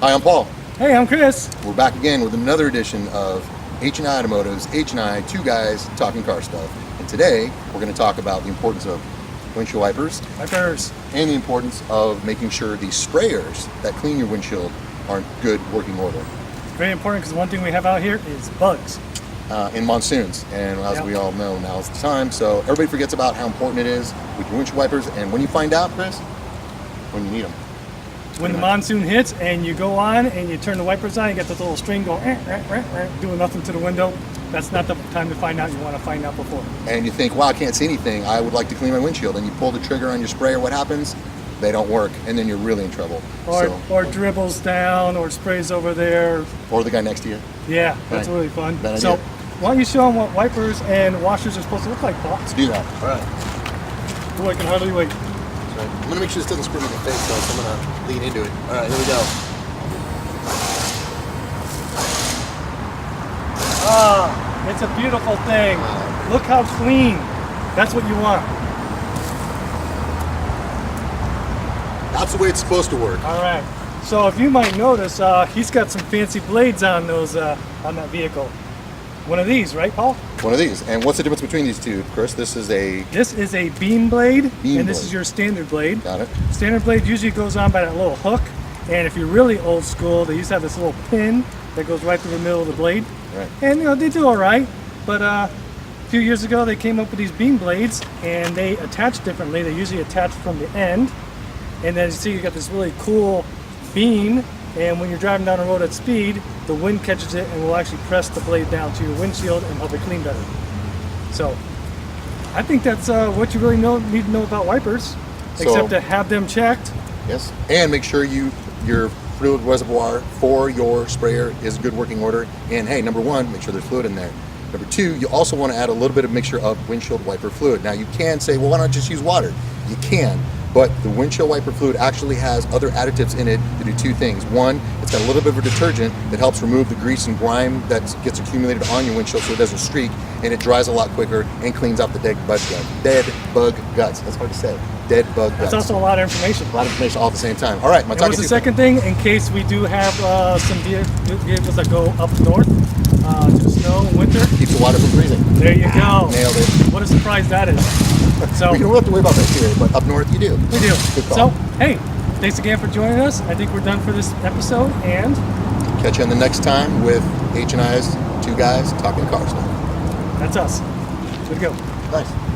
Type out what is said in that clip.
Hi, I'm Paul. Hey, I'm Chris. We're back again with another edition of H&I Automotive's H&I, two guys talking car stuff. And today we're going to talk about the importance of windshield wipers and the importance of making sure the sprayers that clean your windshield are in good working order. Very important because one thing we have out here is bugs. In monsoons, and as we all know, now's the time. So everybody forgets about how important it is with your windshield wipers. And when you find out, Chris, when you need them. When the monsoon hits and you go on and you turn the wipers on, you get this little string going, doing nothing to the window. That's not the time to find out. You want to find out before. And you think, wow, I can't see anything. I would like to clean my windshield. And you pull the trigger on your sprayer. What happens? They don't work, and then you're really in trouble. Or dribbles down, or sprays over there. Or the guy next to you. Yeah, that's really fun. Bad so idea. why don't you show them what wipers and washers are supposed to look like, Paul? Let's do that. All right. Oh, I can hardly wait. Right. I'm going to make sure this doesn't screw me in the face, though, so I'm going to lean into it. All right, here we go. Ah, it's a beautiful thing. Look how clean. That's what you want. That's the way it's supposed to work. All right. So if you might notice, he's got some fancy blades on those on that vehicle. One of these, right, Paul? One of these. And what's the difference between these two, Chris? This is a beam blade, beam and this blade. is your standard blade. Got it. Standard blade usually goes on by that little hook, and if you're really old school, they used to have this little pin that goes right through the middle of the blade. Right. And they do all right, but a few years ago they came up with these beam blades, and they attach differently. They usually attach from the end, and then you see you got this really cool beam, and when you're driving down the road at speed, the wind catches it and will actually press the blade down to your windshield and help it clean better. So I think that's what you really need to know about wipers, except to have them checked. Yes. And make sure your fluid reservoir for your sprayer is in good working order. And hey, number one, make sure there's fluid in there. Number two, you also want to add a little bit of mixture of windshield wiper fluid. Now you can say, well, why not just use water? You can. But the windshield wiper fluid actually has other additives in it to do two things. One, it's got a little bit of a detergent that helps remove the grease and grime that gets accumulated on your windshield so it doesn't streak, and it dries a lot quicker and cleans out the dead bug guts. That's hard to say. Dead bug guts. That's also a lot of information. A lot of information all at the same time. All right, my What's the second thing? In case we do have some vehicles that go up north to the snow in winter. Keeps the water from freezing. There you go. Nailed it. What a surprise that is. So we don't have to worry about that here, but up north you do. We do. Good call. So, hey, thanks again for joining us. I think we're done for this episode, and catch you on the next time with H&I's two guys talking car stuff. That's us. Good to go. Nice.